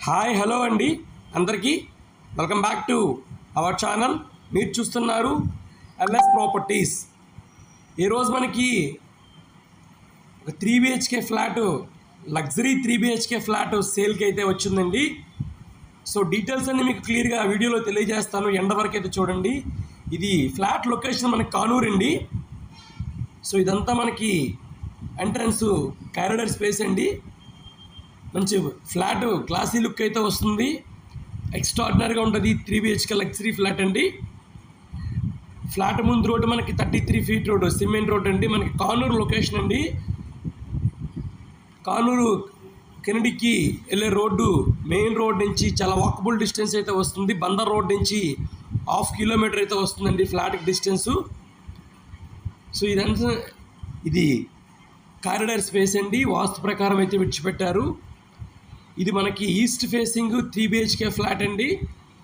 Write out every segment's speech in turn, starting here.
Hi hello అండి అందరికీ welcome back to our channel. మీరు చూస్తున్నారు ఎల్ఎస్ ప్రాపర్టీస్. ఈరోజు మనకి ఒక 3 BHK flat, luxury 3 BHK flat సేల్కి అయితే వచ్చిందండి. సో డీటెయిల్స్ అన్నీ మీకు క్లియర్గా వీడియోలో తెలియజేస్తాను, ఎండ వరకు అయితే చూడండి. ఇది ఫ్లాట్ లొకేషన్ మనకి కానూరు అండి. సో ఇదంతా మనకి ఎంట్రన్స్ కారిడార్ స్పేస్ అండి. మంచి ఫ్లాట్ క్లాసీ లుక్ అయితే వస్తుంది, ఎక్స్ట్రాడినరీగా ఉంటుంది. 3 BHK లగ్జరీ ఫ్లాట్ అండి. ఫ్లాట్ ముందు రోడ్డు మనకి 33 ఫీట్ రోడ్డు, సిమెంట్ రోడ్ అండి. మనకి కానూరు లొకేషన్ అండి. కానూరు కెనడికి వెళ్ళే రోడ్డు, మెయిన్ రోడ్ నుంచి చాలా వాకబుల్ డిస్టెన్స్ అయితే వస్తుంది. బందర్ రోడ్ నుంచి 1/2 కిలోమీటర్ అయితే వస్తుందండి ఫ్లాట్కి డిస్టెన్సు. సో ఇదంతా ఇది కారిడార్ స్పేస్ అండి, వాస్తు ప్రకారం అయితే విడిచిపెట్టారు. ఇది మనకి ఈస్ట్ ఫేసింగ్ 3 BHK ఫ్లాట్ అండి.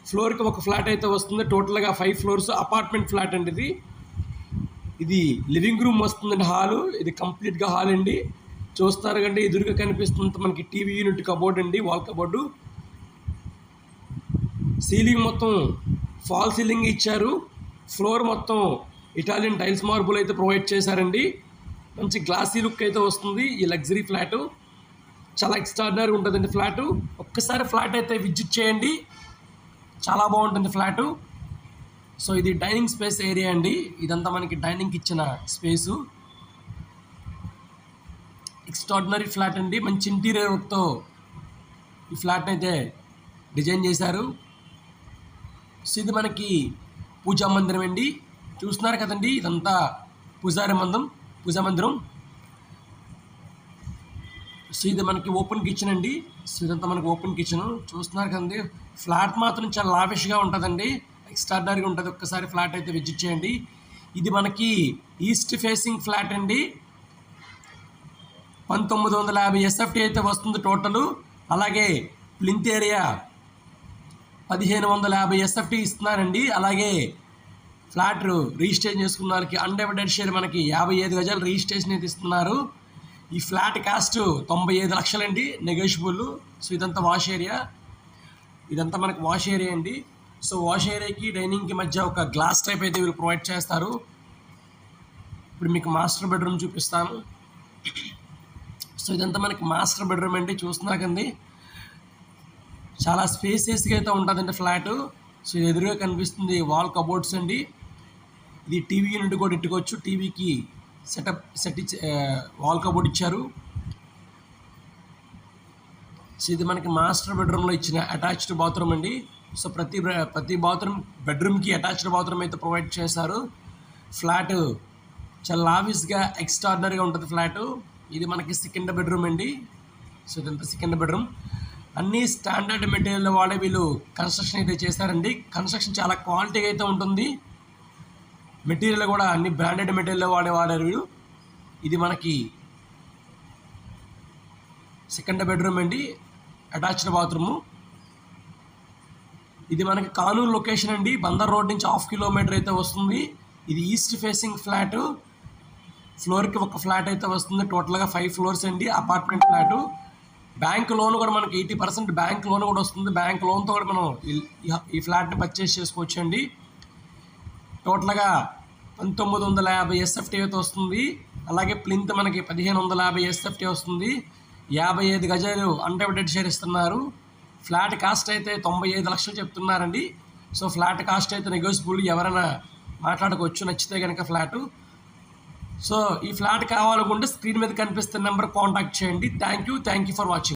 ఫ్లోర్కి ఒక ఫ్లాట్ అయితే వస్తుంది, టోటల్గా 5 ఫ్లోర్స్ అపార్ట్మెంట్ ఫ్లాట్ అండి. ఇది లివింగ్ రూమ్ వస్తుందండి, హాలు. ఇది కంప్లీట్గా హాల్ అండి. చూస్తారు కండి, ఎదురుగా కనిపిస్తుంది మనకి టీవీ యూనిట్ కబోర్డ్ అండి, వాల్ కబోర్డు. సీలింగ్ మొత్తం ఫాల్ సీలింగ్ ఇచ్చారు. ఫ్లోర్ మొత్తం ఇటాలియన్ టైల్స్ మార్బుల్ అయితే ప్రొవైడ్ చేశారండి. మంచి గ్లాసీ లుక్ అయితే వస్తుంది ఈ లగ్జరీ ఫ్లాటు. చాలా ఎక్స్ట్రాడినరీ ఉంటుందండి ఫ్లాటు. ఒక్కసారి ఫ్లాట్ అయితే విజిట్ చేయండి, చాలా బాగుంటుంది ఫ్లాటు. సో ఇది డైనింగ్ స్పేస్ ఏరియా అండి. ఇదంతా మనకి డైనింగ్కి ఇచ్చిన స్పేసు. ఎక్స్ట్రాడినరీ ఫ్లాట్ అండి. మంచి ఇంటీరియర్ వర్క్తో ఈ ఫ్లాట్ని అయితే డిజైన్ చేశారు. సో ఇది మనకి పూజా మందిరం అండి. చూస్తున్నారు కదండి, ఇదంతా పూజా మందిరం. సో ఇది మనకి ఓపెన్ కిచెన్ అండి. సో ఇదంతా మనకి ఓపెన్ కిచెన్. చూస్తున్నారు కదండి, ఫ్లాట్ మాత్రం చాలా లావిష్గా ఉంటుందండి, ఎక్స్ట్రాడినరీగా ఉంటుంది. ఒక్కసారి ఫ్లాట్ అయితే విజిట్ చేయండి. ఇది మనకి ఈస్ట్ ఫేసింగ్ ఫ్లాట్ అండి. 1950 SFT అయితే వస్తుంది టోటలు. అలాగే ప్లింత్ ఏరియా 1550 SFT ఇస్తున్నారండి. అలాగే ఫ్లాట్ రిజిస్ట్రేషన్ చేసుకున్న వారికి అన్డివైడెడ్ షేర్ మనకి 55 గజాలు రిజిస్ట్రేషన్ అయితే ఇస్తున్నారు. ఈ ఫ్లాట్ కాస్ట్ 95 లక్షలండి, నెగోషియబుల్. సో ఇదంతా వాష్ ఏరియా, ఇదంతా మనకి వాష్ ఏరియా అండి. సో వాష్ ఏరియాకి డైనింగ్కి మధ్య ఒక గ్లాస్ టైప్ అయితే వీళ్ళు ప్రొవైడ్ చేస్తారు. ఇప్పుడు మీకు మాస్టర్ బెడ్రూమ్ చూపిస్తాను. సో ఇదంతా మనకి మాస్టర్ బెడ్రూమ్ అండి. చూస్తున్నారు కండి, చాలా స్పేసియస్గా అయితే ఉంటుందండి ఫ్లాటు. సో ఇది ఎదురుగా కనిపిస్తుంది వాల్ కబోర్డ్స్ అండి. ఇది టీవీ యూనిట్ కూడా ఇట్టుకోవచ్చు. టీవీకి సెట్ ఇచ్చి వాల్ కబోర్డ్ ఇచ్చారు. సో ఇది మనకి మాస్టర్ బెడ్రూమ్లో ఇచ్చిన అటాచ్డ్ బాత్రూమ్ అండి. సో ప్రతి బాత్రూమ్ బెడ్రూమ్కి అటాచ్డ్ బాత్రూమ్ అయితే ప్రొవైడ్ చేశారు. ఫ్లాట్ చాలా లావిష్గా ఎక్స్ట్రాడినరీగా ఉంటుంది ఫ్లాటు. ఇది మనకి సెకండ్ బెడ్రూమ్ అండి. సో ఇదంతా సెకండ్ బెడ్రూమ్. అన్నీ స్టాండర్డ్ మెటీరియల్ వాడే వీళ్ళు కన్స్ట్రక్షన్ అయితే చేశారండి. కన్స్ట్రక్షన్ చాలా క్వాలిటీగా అయితే ఉంటుంది. మెటీరియల్ కూడా అన్ని బ్రాండెడ్ మెటీరియల్ వాడారు వీళ్ళు. ఇది మనకి సెకండ్ బెడ్రూమ్ అండి, అటాచ్డ్ బాత్రూము. ఇది మనకి కానూరు లొకేషన్ అండి. బందర్ రోడ్ నుంచి 1/2 కిలోమీటర్ అయితే వస్తుంది. ఇది ఈస్ట్ ఫేసింగ్ ఫ్లాటు. ఫ్లోర్కి ఒక ఫ్లాట్ అయితే వస్తుంది, టోటల్గా 5 ఫ్లోర్స్ అండి, అపార్ట్మెంట్ ఫ్లాటు. బ్యాంక్ లోన్ కూడా మనకి 80% బ్యాంక్ లోన్ కూడా వస్తుంది. బ్యాంక్ లోన్తో కూడా మనం ఈ ఫ్లాట్ని పర్చేస్ చేసుకోవచ్చు అండి. టోటల్గా 1950 SFT అయితే వస్తుంది. అలాగే ప్లింత్ మనకి 1550 SFT వస్తుంది. 55 గజాలు అన్డివైడెడ్ షేర్ ఇస్తున్నారు. ఫ్లాట్ కాస్ట్ అయితే 95 లక్షలు చెప్తున్నారండి. సో ఫ్లాట్ కాస్ట్ అయితే నెగోషియబుల్, ఎవరైనా మాట్లాడుకోవచ్చు నచ్చితే కనుక ఫ్లాటు. సో ఈ ఫ్లాట్ కావాలనుకుంటే స్క్రీన్ మీద కనిపిస్తున్న నెంబర్ కాంటాక్ట్ చేయండి. Thank you for watching.